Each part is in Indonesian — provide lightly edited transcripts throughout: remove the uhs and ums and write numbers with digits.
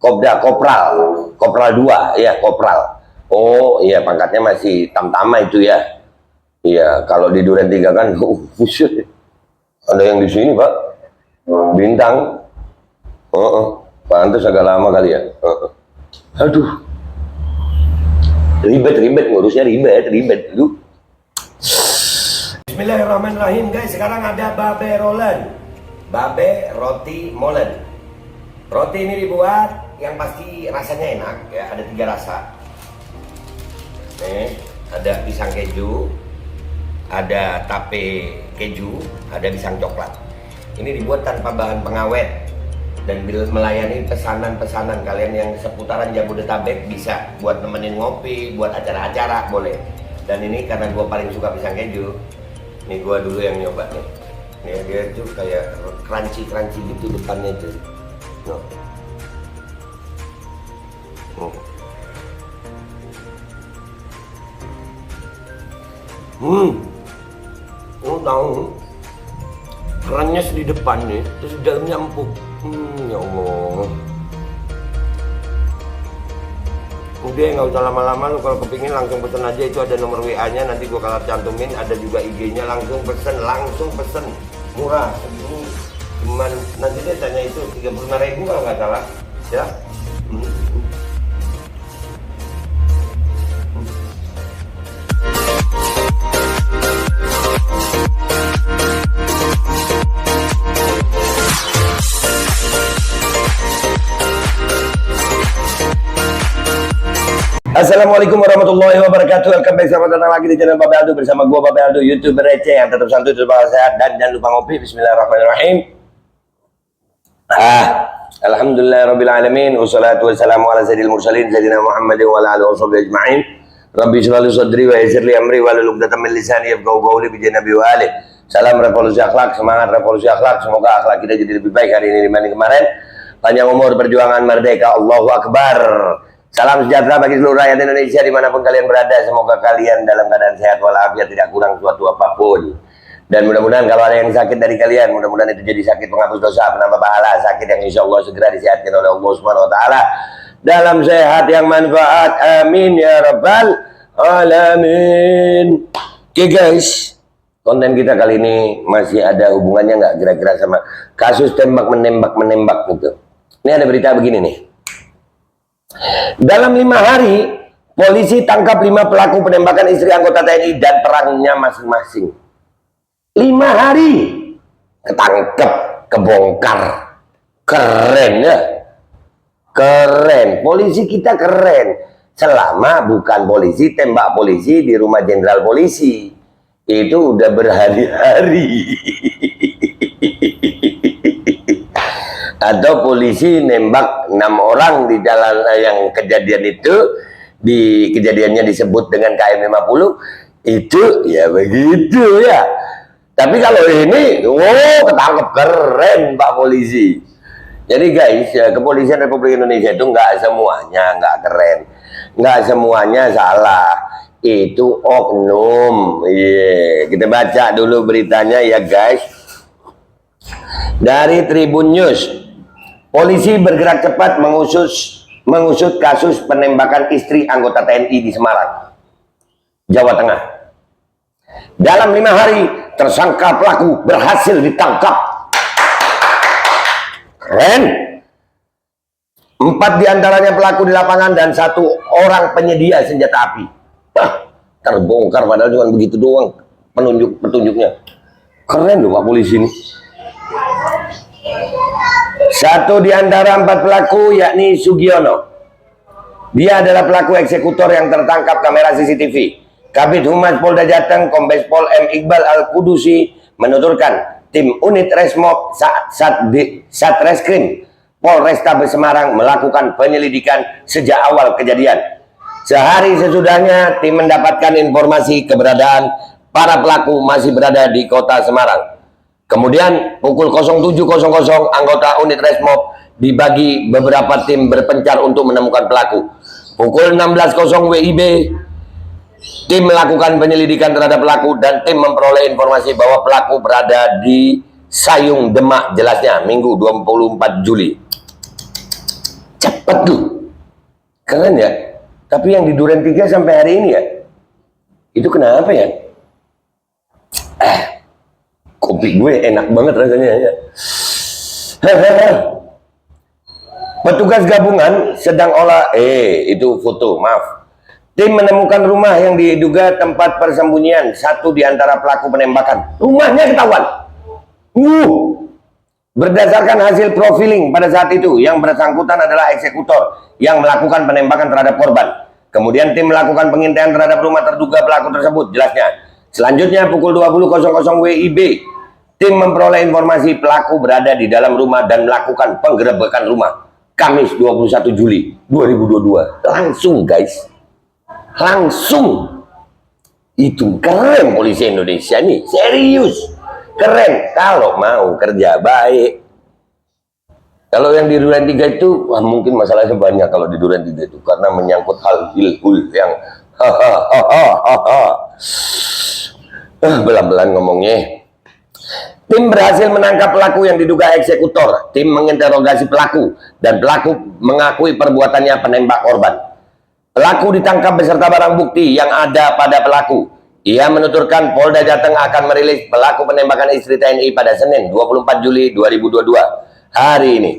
Kopda, kopral, kopral 2, ya kopral. Oh iya, pangkatnya masih tamtama itu ya. Iya, kalau di Duren 3 kan, buset. Ada yang di sini Pak, bintang. Pantas agak lama kali ya. Aduh, ribet ngurusnya, ribet lu. Bismillahirrahmanirrahim guys, sekarang ada babe rolen, babe roti molen. Roti ini dibuat yang pasti rasanya enak ya, ada 3 rasa. Nih, ada pisang keju, ada tape keju, ada pisang coklat. Ini dibuat tanpa bahan pengawet dan melayani pesanan-pesanan kalian yang seputaran Jabodetabek, bisa buat nemenin ngopi, buat acara-acara boleh. Dan ini karena gue paling suka pisang keju, nih gue dulu yang nyoba nih. Nih dia tuh kayak crunchy gitu depannya tuh. Tahu kerennya di depan nih, terus di dalamnya empuk. Ya Allah. Udah nggak usah lama-lama, lu kalau kepingin langsung pesen aja, itu ada nomor WA-nya, nanti gua kalau cantumin, ada juga IG-nya, langsung pesen, murah. Ini cuman nanti dia tanya itu 35.000 kalau nggak salah, ya. Assalamualaikum warahmatullahi wabarakatuh. Welcome back, selamat datang lagi di channel Babe Aldo bersama gua Babe Aldo, YouTuber receh yang tetap santuy, tetap sehat, dan jangan lupa ngopi. Bismillahirrahmanirrahim. Alhamdulillahirabbil alamin, wassalatu wassalamu ala sayyidil mursalin sayyidina Muhammadin wa ala alihi washabbihi ajma'in. Rabbi shrah li sadri wa yassir li amri wa hlul 'uqdatam min lisani yafqahu qawli bi janabi wa ali. Salam revolusi akhlak, semangat revolusi akhlak. Semoga akhlak kita jadi lebih baik hari ini dibanding kemarin. Panjang umur, perjuangan merdeka, Allahu Akbar. Salam sejahtera bagi seluruh rakyat Indonesia dimanapun kalian berada. Semoga kalian dalam keadaan sehat walafiat, tidak kurang suatu apapun. Dan mudah-mudahan kalau ada yang sakit dari kalian, mudah-mudahan itu jadi sakit penghapus dosa, penambah pahala, sakit yang insya Allah segera disehatkan oleh Allah Subhanahu Wa Taala dalam sehat yang manfaat. Amin ya rabbal alamin. Oke guys, konten kita kali ini masih ada hubungannya nggak kira-kira sama kasus tembak menembak gitu. Ini ada berita begini nih. Dalam 5 hari, polisi tangkap 5 pelaku penembakan istri anggota TNI dan perangnya masing-masing. 5 hari ketangkep, kebongkar. Keren ya, keren. Polisi kita keren. Selama bukan polisi tembak polisi di rumah jenderal polisi, itu udah berhari-hari. Atau polisi nembak 6 orang di jalan yang kejadian itu, di kejadiannya disebut dengan KM 50, itu ya begitu ya. Tapi kalau ini, ketangkep, keren Pak Polisi. Jadi guys, ya, Kepolisian Republik Indonesia itu nggak semuanya nggak keren, nggak semuanya salah, itu oknum. Kita baca dulu beritanya ya guys. Dari Tribun News. Polisi bergerak cepat mengusut kasus penembakan istri anggota TNI di Semarang, Jawa Tengah. Dalam 5 hari, tersangka pelaku berhasil ditangkap. Keren. 4 diantaranya pelaku di lapangan dan 1 orang penyedia senjata api. Terbongkar padahal cuma begitu doang petunjuknya. Keren loh Pak Polisi ini. 1 di antara 4 pelaku yakni Sugiono. Dia adalah pelaku eksekutor yang tertangkap kamera CCTV. Kabid Humas Polda Jateng Kombes Pol M. Iqbal Al-Qudusi menuturkan tim unit Resmob Satreskrim Polrestabes Semarang melakukan penyelidikan sejak awal kejadian. Sehari sesudahnya tim mendapatkan informasi keberadaan para pelaku masih berada di kota Semarang. Kemudian pukul 07.00 anggota unit Resmob dibagi beberapa tim berpencar untuk menemukan pelaku. Pukul 16.00 WIB tim melakukan penyelidikan terhadap pelaku dan tim memperoleh informasi bahwa pelaku berada di Sayung Demak, jelasnya Minggu 24 Juli. Cepet tuh. Keren ya. Tapi yang di Duren 3 sampai hari ini ya, itu kenapa ya? Kopi gue enak banget rasanya ya. Petugas gabungan sedang itu foto, maaf. Tim menemukan rumah yang diduga tempat persembunyian satu di antara pelaku penembakan. Rumahnya ketahuan. Berdasarkan hasil profiling pada saat itu, yang bersangkutan adalah eksekutor yang melakukan penembakan terhadap korban. Kemudian tim melakukan pengintaian terhadap rumah terduga pelaku tersebut, jelasnya. Selanjutnya pukul 20.00 WIB, tim memperoleh informasi pelaku berada di dalam rumah dan melakukan penggerebekan rumah. Kamis 21 Juli 2022. Langsung guys. Langsung. Itu keren polisi Indonesia nih. Serius. Keren. Kalau mau kerja baik. Kalau yang di Duren 3 itu, wah mungkin masalahnya banyak kalau di Duren 3 itu. Karena menyangkut hal hilul yang belan-belan ngomongnya. Tim berhasil menangkap pelaku yang diduga eksekutor. Tim menginterogasi pelaku dan pelaku mengakui perbuatannya penembak korban. Pelaku ditangkap beserta barang bukti yang ada pada pelaku. Ia menuturkan Polda Jateng akan merilis pelaku penembakan istri TNI pada Senin 24 Juli 2022 hari ini.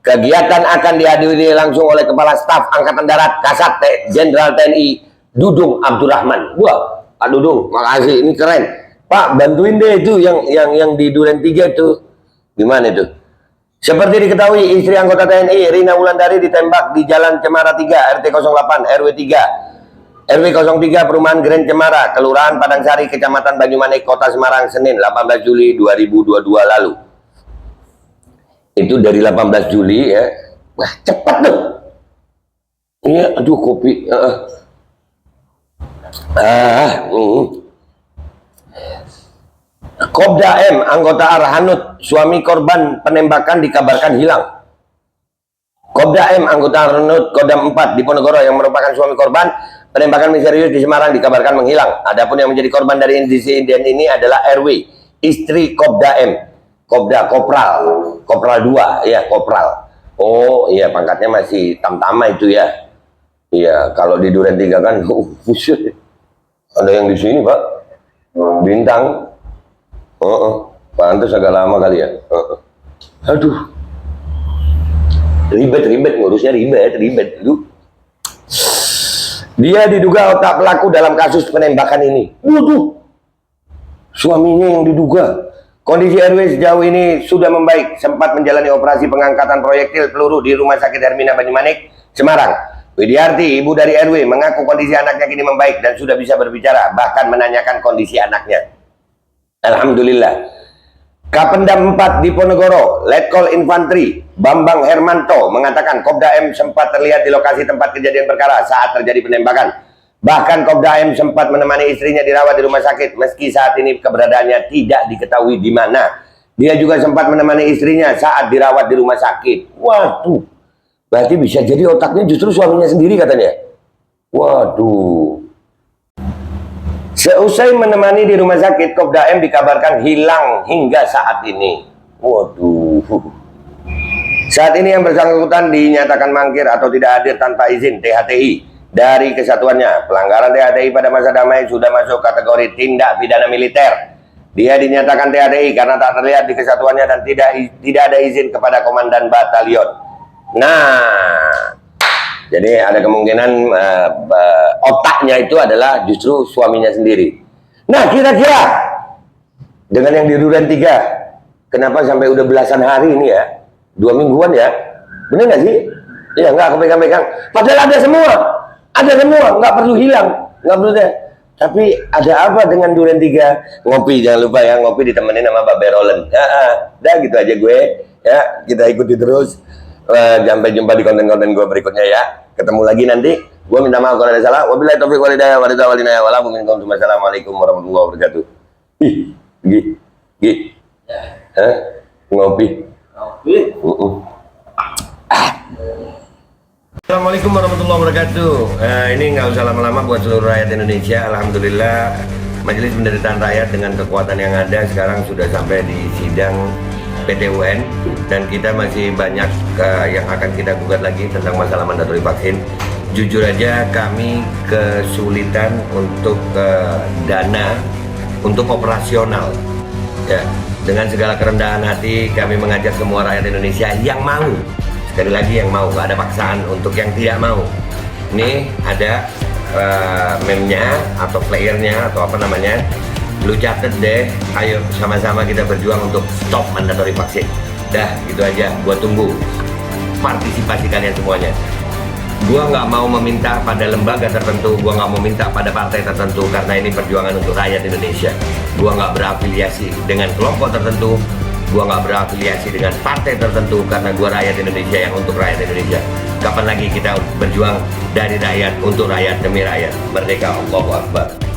Kegiatan akan dihadiri langsung oleh Kepala Staf Angkatan Darat Kasat Jenderal TNI Dudung Abdurrahman. Wah, Pak Dudung, makasih, ini keren. Pak, bantuin deh itu yang di Duren 3 itu. Gimana itu? Seperti diketahui, istri anggota TNI Rina Wulandari ditembak di Jalan Cemara 3, RT 08, RW 3, RW 03, Perumahan Grand Cemara, Kelurahan Padangsari, Kecamatan Banyumanik, Kota Semarang, Senin 18 Juli 2022 lalu. Itu dari 18 Juli ya. Wah, cepat tuh. Iya, aduh kopi. Kopda M, anggota Arhanud, suami korban penembakan dikabarkan hilang. Kopda M, anggota Arhanud, Kodam 4 di Ponorogo yang merupakan suami korban penembakan misterius di Semarang dikabarkan menghilang. Adapun yang menjadi korban dari insiden ini adalah RW, istri Kopda M. Kopda Kopral 2, ya Kopral. Oh iya, pangkatnya masih tamtama itu ya. Iya, kalau di Duren 3 kan, ada yang di sini Pak, bintang. Pantas agak lama kali ya. Aduh, ribet ngurusnya, ribet lu. Dia diduga otak pelaku dalam kasus penembakan ini. Waduh, suaminya yang diduga. Kondisi RW sejauh ini sudah membaik, sempat menjalani operasi pengangkatan proyektil peluru di Rumah Sakit Hermina Banyumanik, Semarang. Widiarti, ibu dari RW, mengaku kondisi anaknya kini membaik dan sudah bisa berbicara, bahkan menanyakan kondisi anaknya. Alhamdulillah. Kapendam 4 di Ponorogo, Letkol Infanteri Bambang Hermanto mengatakan Kopda M sempat terlihat di lokasi tempat kejadian perkara saat terjadi penembakan. Bahkan Kopda M sempat menemani istrinya dirawat di rumah sakit meski saat ini keberadaannya tidak diketahui di mana. Dia juga sempat menemani istrinya saat dirawat di rumah sakit. Waduh, berarti bisa jadi otaknya justru suaminya sendiri katanya. Waduh. Seusai menemani di rumah sakit, Kopda M dikabarkan hilang hingga saat ini. Waduh. Saat ini yang bersangkutan dinyatakan mangkir atau tidak hadir tanpa izin THTI dari kesatuannya. Pelanggaran THTI pada masa damai sudah masuk kategori tindak pidana militer. Dia dinyatakan THTI karena tak terlihat di kesatuannya dan tidak ada izin kepada komandan batalion. Nah, jadi ada kemungkinan otaknya itu adalah justru suaminya sendiri. Nah, kira-kira dengan yang di Duren 3, kenapa sampai udah belasan hari ini ya? 2 mingguan ya? Bener nggak sih? Ya nggak kepegang-pegang. Padahal ada semua, nggak perlu hilang, nggak perlu deh. Tapi ada apa dengan Duren 3? Ngopi, jangan lupa ya, ngopi ditemenin sama Mbak Berolen. Dah gitu aja gue. Ya, kita ikuti terus. Sampai jumpa di konten-konten gue berikutnya ya. Ketemu lagi nanti. Gue minta maaf kalau ada salah. Wabillahi taufiq wal hidayah. Wassalamualaikum warahmatullahi wabarakatuh. Ngopi. Assalamualaikum warahmatullahi wabarakatuh. Ini nggak usah lama-lama buat seluruh rakyat Indonesia. Alhamdulillah, Majelis Penderitaan Rakyat dengan kekuatan yang ada sekarang sudah sampai di sidang PT UN, dan kita masih banyak yang akan kita gugat lagi tentang masalah mandatori vaksin. Jujur aja kami kesulitan untuk dana untuk operasional. Ya, dengan segala kerendahan hati kami mengajak semua rakyat Indonesia yang mau, sekali lagi yang mau, gak ada paksaan untuk yang tidak mau. Ini ada meme-nya atau playernya atau apa namanya, lu catet deh, ayo sama-sama kita berjuang untuk stop mandatori vaksin. Dah, gitu aja, gua tunggu partisipasi kalian semuanya. Gua nggak mau meminta pada lembaga tertentu, gua nggak mau minta pada partai tertentu, karena ini perjuangan untuk rakyat Indonesia. Gua nggak berafiliasi dengan kelompok tertentu, gua nggak berafiliasi dengan partai tertentu, karena gua rakyat Indonesia yang untuk rakyat Indonesia. Kapan lagi kita berjuang dari rakyat untuk rakyat demi rakyat? Merdeka, Allahu Akbar.